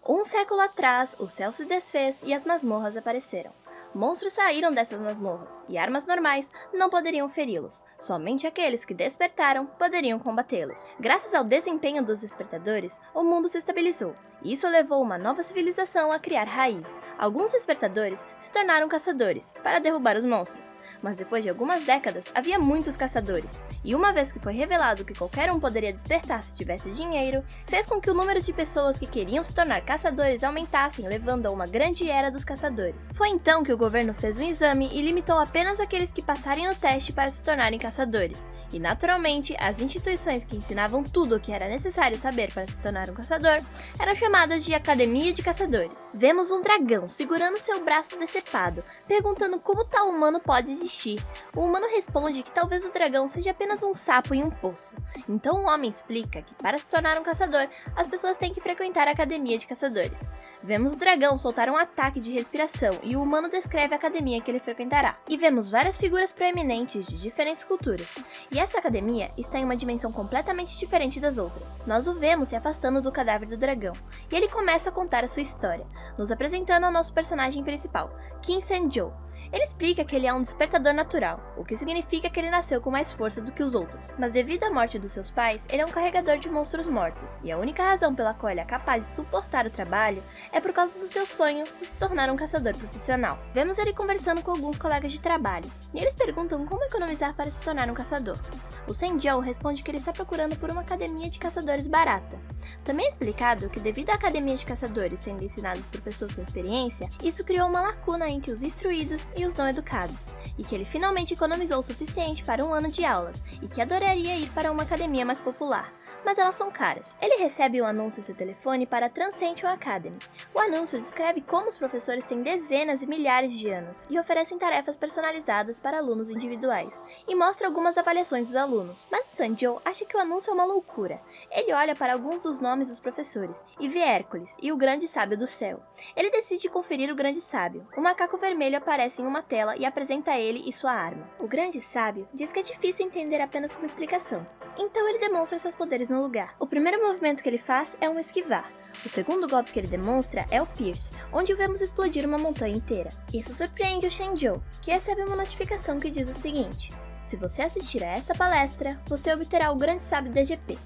Um século atrás, o céu se desfez e as masmorras apareceram. Monstros saíram dessas masmorras, e armas normais não poderiam feri-los. Somente aqueles que despertaram poderiam combatê-los. Graças ao desempenho dos despertadores, o mundo se estabilizou, e isso levou uma nova civilização a criar raízes. Alguns despertadores se tornaram caçadores, para derrubar os monstros. Mas depois de algumas décadas, havia muitos caçadores, e uma vez que foi revelado que qualquer um poderia despertar se tivesse dinheiro, fez com que o número de pessoas que queriam se tornar caçadores aumentassem, levando a uma grande era dos caçadores. Foi então que o governo fez um exame e limitou apenas aqueles que passarem no teste para se tornarem caçadores. E naturalmente, as instituições que ensinavam tudo o que era necessário saber para se tornar um caçador eram chamadas de Academia de Caçadores. Vemos um dragão segurando seu braço decepado, perguntando como tal humano pode existir. O humano responde que talvez o dragão seja apenas um sapo em um poço. Então o homem explica que para se tornar um caçador, as pessoas têm que frequentar a Academia de Caçadores. Vemos o dragão soltar um ataque de respiração e o humano descreve a academia que ele frequentará. E vemos várias figuras proeminentes de diferentes culturas. E essa academia está em uma dimensão completamente diferente das outras. Nós o vemos se afastando do cadáver do dragão, e ele começa a contar a sua história, nos apresentando ao nosso personagem principal, Qin Senjou. Ele explica que ele é um despertador natural, o que significa que ele nasceu com mais força do que os outros, mas devido à morte dos seus pais, ele é um carregador de monstros mortos, e a única razão pela qual ele é capaz de suportar o trabalho é por causa do seu sonho de se tornar um caçador profissional. Vemos ele conversando com alguns colegas de trabalho, e eles perguntam como economizar para se tornar um caçador. O Senjou responde que ele está procurando por uma academia de caçadores barata. Também é explicado que devido à academia de caçadores sendo ensinadas por pessoas com experiência, isso criou uma lacuna entre os instruídos e os não educados, e que ele finalmente economizou o suficiente para um ano de aulas, e que adoraria ir para uma academia mais popular, mas elas são caras. Ele recebe um anúncio em seu telefone para a Transcension Academy. O anúncio descreve como os professores têm dezenas e milhares de anos, e oferecem tarefas personalizadas para alunos individuais, e mostra algumas avaliações dos alunos, mas o Senjou acha que o anúncio é uma loucura. Ele olha para alguns dos nomes dos professores, e vê Hércules e o Grande Sábio do Céu. Ele decide conferir o Grande Sábio. Um macaco vermelho aparece em uma tela e apresenta a ele e sua arma. O Grande Sábio diz que é difícil entender apenas como explicação, então ele demonstra seus poderes no lugar. O primeiro movimento que ele faz é um esquivar. O segundo golpe que ele demonstra é o Pierce, onde o vemos explodir uma montanha inteira. Isso surpreende o Senjou, que recebe uma notificação que diz o seguinte: se você assistir a esta palestra, você obterá o Grande Sábio DGP.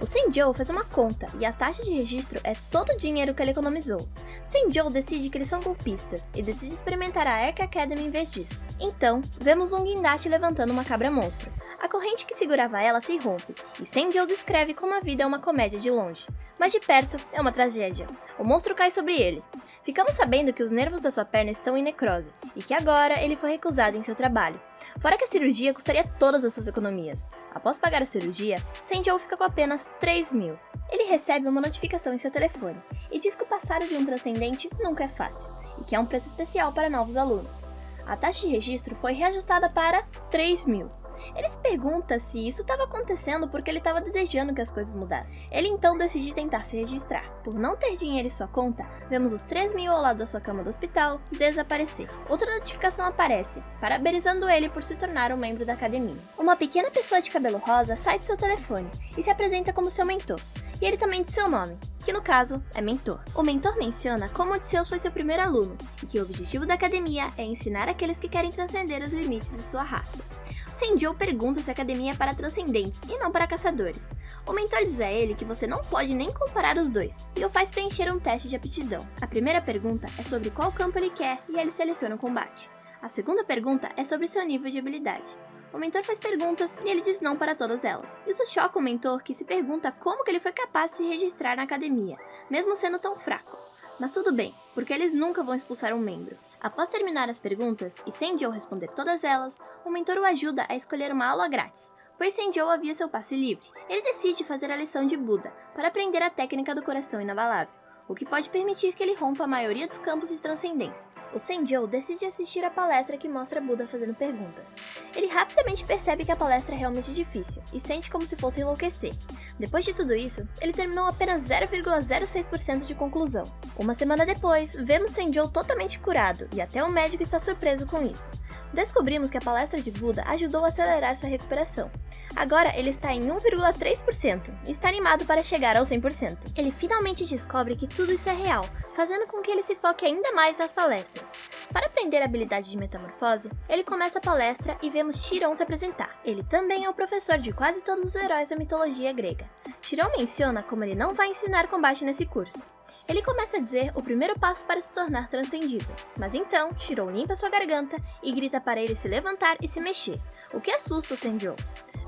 O Senjou faz uma conta, e a taxa de registro é todo o dinheiro que ele economizou. Senjou decide que eles são golpistas, e decide experimentar a Ark Academy em vez disso. Então, vemos um guindaste levantando uma cabra monstro. A corrente que segurava ela se rompe, e Senjou descreve como a vida é uma comédia de longe, mas de perto é uma tragédia. O monstro cai sobre ele. Ficamos sabendo que os nervos da sua perna estão em necrose, e que agora ele foi recusado em seu trabalho. Fora que a cirurgia custaria todas as suas economias. Após pagar a cirurgia, Senjou fica com apenas 3.000. Ele recebe uma notificação em seu telefone, e diz que o passado de um transcendente nunca é fácil, e que há um preço especial para novos alunos. A taxa de registro foi reajustada para 3.000. Ele se pergunta se isso estava acontecendo porque ele estava desejando que as coisas mudassem. Ele então decide tentar se registrar. Por não ter dinheiro em sua conta, vemos os 3.000 ao lado da sua cama do hospital desaparecer. Outra notificação aparece, parabenizando ele por se tornar um membro da academia. Uma pequena pessoa de cabelo rosa sai de seu telefone e se apresenta como seu mentor. E ele também diz seu nome, que no caso é Mentor. O Mentor menciona como Odisseus foi seu primeiro aluno, e que o objetivo da academia é ensinar aqueles que querem transcender os limites de sua raça. O Senjou pergunta se a academia é para transcendentes e não para caçadores. O mentor diz a ele que você não pode nem comparar os dois, e o faz preencher um teste de aptidão. A primeira pergunta é sobre qual campo ele quer e ele seleciona o combate. A segunda pergunta é sobre seu nível de habilidade. O mentor faz perguntas e ele diz não para todas elas. Isso choca o mentor, que se pergunta como que ele foi capaz de se registrar na academia, mesmo sendo tão fraco. Mas tudo bem, porque eles nunca vão expulsar um membro. Após terminar as perguntas e Senjou responder todas elas, o mentor o ajuda a escolher uma aula grátis, pois Senjou havia seu passe livre. Ele decide fazer a lição de Buda para aprender a técnica do coração inabalável, o que pode permitir que ele rompa a maioria dos campos de transcendência. O Senjou decide assistir a palestra que mostra Buda fazendo perguntas. Ele rapidamente percebe que a palestra é realmente difícil e sente como se fosse enlouquecer. Depois de tudo isso, ele terminou apenas 0,06% de conclusão. Uma semana depois, vemos Senjou totalmente curado e até o médico está surpreso com isso. Descobrimos que a palestra de Buda ajudou a acelerar sua recuperação. Agora ele está em 1,3% e está animado para chegar ao 100%. Ele finalmente descobre que tudo isso é real, fazendo com que ele se foque ainda mais nas palestras. Para aprender a habilidade de metamorfose, ele começa a palestra e vemos Chiron se apresentar. Ele também é o professor de quase todos os heróis da mitologia grega. Chiron menciona como ele não vai ensinar combate nesse curso. Ele começa a dizer o primeiro passo para se tornar transcendido, mas então Chiron limpa sua garganta e grita para ele se levantar e se mexer, o que assusta o Senjou.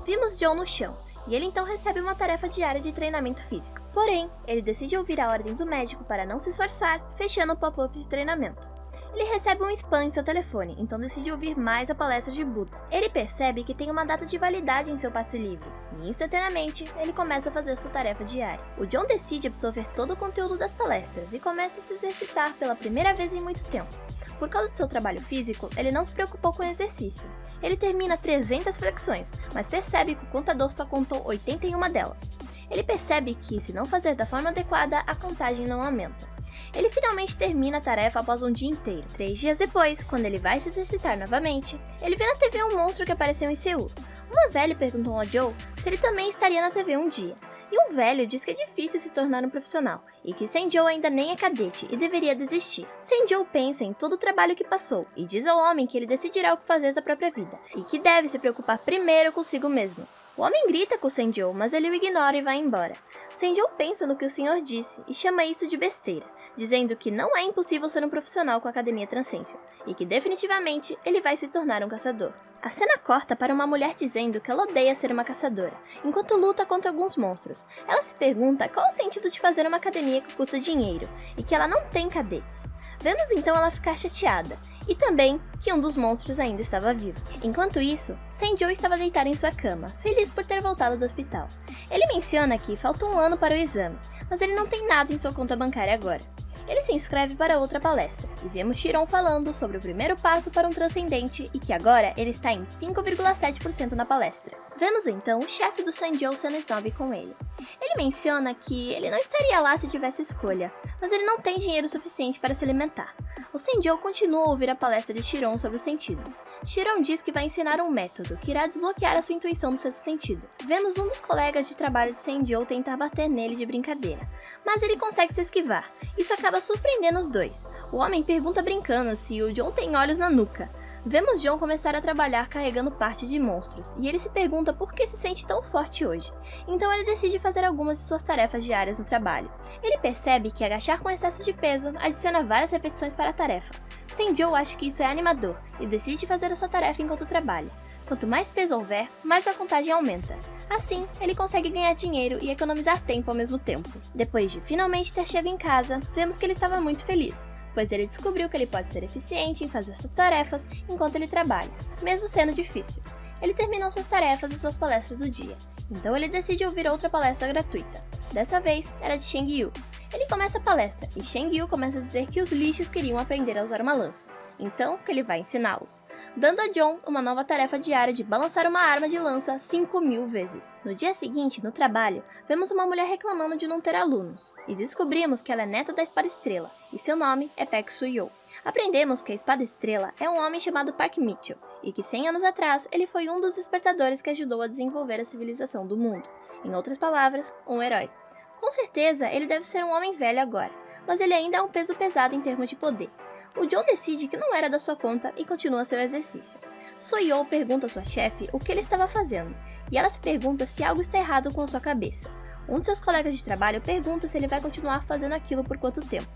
Vimos John no chão, e ele então recebe uma tarefa diária de treinamento físico. Porém, ele decide ouvir a ordem do médico para não se esforçar, fechando o pop-up de treinamento. Ele recebe um spam em seu telefone, então decide ouvir mais a palestra de Buda. Ele percebe que tem uma data de validade em seu passe livre, e instantaneamente ele começa a fazer sua tarefa diária. O John decide absorver todo o conteúdo das palestras e começa a se exercitar pela primeira vez em muito tempo. Por causa do seu trabalho físico, ele não se preocupou com o exercício. Ele termina 300 flexões, mas percebe que o contador só contou 81 delas. Ele percebe que, se não fazer da forma adequada, a contagem não aumenta. Ele finalmente termina a tarefa após um dia inteiro. 3 dias depois, quando ele vai se exercitar novamente, ele vê na TV um monstro que apareceu em Seul. Uma velha perguntou ao Joe se ele também estaria na TV um dia. E um velho diz que é difícil se tornar um profissional, e que Senjou ainda nem é cadete e deveria desistir. Senjou pensa em todo o trabalho que passou, e diz ao homem que ele decidirá o que fazer da própria vida, e que deve se preocupar primeiro consigo mesmo. O homem grita com Senjou, mas ele o ignora e vai embora. Senjou pensa no que o senhor disse e chama isso de besteira, dizendo que não é impossível ser um profissional com a Academia Transcendência, e que definitivamente ele vai se tornar um caçador. A cena corta para uma mulher dizendo que ela odeia ser uma caçadora, enquanto luta contra alguns monstros. Ela se pergunta qual o sentido de fazer uma academia que custa dinheiro, e que ela não tem cadetes. Vemos então ela ficar chateada, e também que um dos monstros ainda estava vivo. Enquanto isso, Senjou estava deitado em sua cama, feliz por ter voltado do hospital. Ele menciona que falta um ano para o exame, mas ele não tem nada em sua conta bancária agora. Ele se inscreve para outra palestra, e vemos Chiron falando sobre o primeiro passo para um transcendente e que agora ele está em 5,7% na palestra. Vemos então o chefe do Senjou sendo snob com ele. Ele menciona que ele não estaria lá se tivesse escolha, mas ele não tem dinheiro suficiente para se alimentar. O Senjou continua a ouvir a palestra de Chiron sobre os sentidos. Chiron diz que vai ensinar um método que irá desbloquear a sua intuição do sexto sentido. Vemos um dos colegas de trabalho de Senjou tentar bater nele de brincadeira, mas ele consegue se esquivar. Isso acaba surpreendendo os dois. O homem pergunta brincando se o John tem olhos na nuca. Vemos John começar a trabalhar carregando parte de monstros, e ele se pergunta por que se sente tão forte hoje. Então ele decide fazer algumas de suas tarefas diárias no trabalho. Ele percebe que agachar com excesso de peso adiciona várias repetições para a tarefa. Senjou acha que isso é animador, e decide fazer a sua tarefa enquanto trabalha. Quanto mais peso houver, mais a contagem aumenta. Assim, ele consegue ganhar dinheiro e economizar tempo ao mesmo tempo. Depois de finalmente ter chegado em casa, vemos que ele estava muito feliz, pois ele descobriu que ele pode ser eficiente em fazer suas tarefas enquanto ele trabalha, mesmo sendo difícil. Ele terminou suas tarefas e suas palestras do dia, então ele decide ouvir outra palestra gratuita. Dessa vez, era de Sheng Yu. Ele começa a palestra, e Sheng Yu começa a dizer que os lixos queriam aprender a usar uma lança, então que ele vai ensiná-los, dando a John uma nova tarefa diária de balançar uma arma de lança 5.000 vezes. No dia seguinte, no trabalho, vemos uma mulher reclamando de não ter alunos, e descobrimos que ela é neta da Espada Estrela, e seu nome é Park Soo-yeol. Aprendemos que a Espada Estrela é um homem chamado Park Mitchell, e que 100 anos atrás ele foi um dos despertadores que ajudou a desenvolver a civilização do mundo. Em outras palavras, um herói. Com certeza, ele deve ser um homem velho agora, mas ele ainda é um peso pesado em termos de poder. O John decide que não era da sua conta e continua seu exercício. Soo-yeol pergunta à sua chefe o que ele estava fazendo, e ela se pergunta se algo está errado com a sua cabeça. Um de seus colegas de trabalho pergunta se ele vai continuar fazendo aquilo por quanto tempo.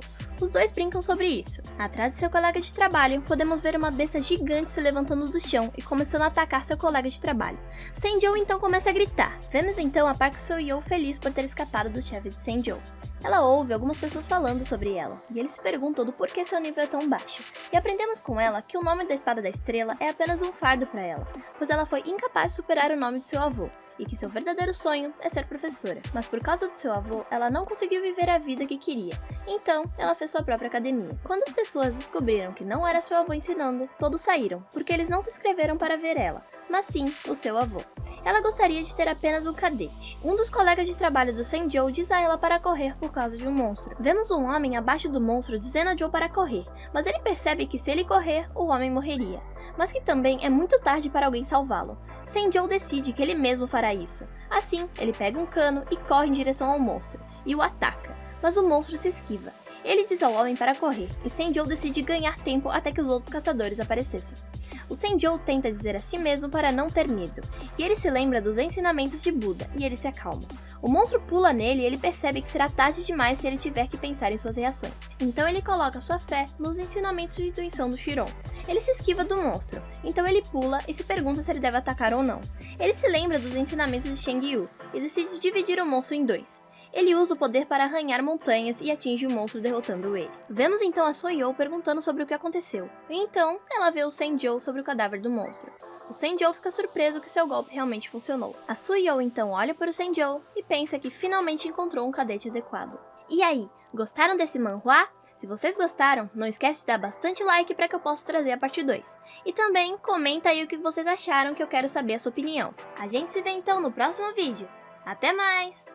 Os dois brincam sobre isso. Atrás de seu colega de trabalho, podemos ver uma besta gigante se levantando do chão e começando a atacar seu colega de trabalho. Senjou então começa a gritar. Vemos então a Park Soo-yeol feliz por ter escapado do chefe de Senjou. Ela ouve algumas pessoas falando sobre ela, e eles se perguntam do porquê seu nível é tão baixo. E aprendemos com ela que o nome da Espada da Estrela é apenas um fardo para ela, pois ela foi incapaz de superar o nome de seu avô, e que seu verdadeiro sonho é ser professora. Mas por causa de seu avô, ela não conseguiu viver a vida que queria, então ela fez sua própria academia. Quando as pessoas descobriram que não era seu avô ensinando, todos saíram, porque eles não se inscreveram para ver ela, mas sim o seu avô. Ela gostaria de ter apenas um cadete. Um dos colegas de trabalho do Senjou diz a ela para correr por causa de um monstro. Vemos um homem abaixo do monstro dizendo a Joe para correr, mas ele percebe que se ele correr, o homem morreria. mas que também é muito tarde para alguém salvá-lo. Senjou decide que ele mesmo fará isso. Assim, ele pega um cano e corre em direção ao monstro, e o ataca, mas o monstro se esquiva. Ele diz ao homem para correr, e Senjou decide ganhar tempo até que os outros caçadores aparecessem. O Senjou tenta dizer a si mesmo para não ter medo, e ele se lembra dos ensinamentos de Buda, e ele se acalma. O monstro pula nele e ele percebe que será tarde demais se ele tiver que pensar em suas reações. Então ele coloca sua fé nos ensinamentos de intuição do Chiron. Ele se esquiva do monstro, então ele pula e se pergunta se ele deve atacar ou não. Ele se lembra dos ensinamentos de Shang Yu e decide dividir o monstro em dois. Ele usa o poder para arranhar montanhas e atinge o monstro derrotando ele. Vemos então a Soyou perguntando sobre o que aconteceu, e então ela vê o Senjou sobre o cadáver do monstro. O Senjou fica surpreso que seu golpe realmente funcionou. A Soyou então olha para o Senjou e pensa que finalmente encontrou um cadete adequado. E aí, gostaram desse manhwa? Se vocês gostaram, não esquece de dar bastante like para que eu possa trazer a parte 2. E também comenta aí o que vocês acharam, que eu quero saber a sua opinião. A gente se vê então no próximo vídeo. Até mais!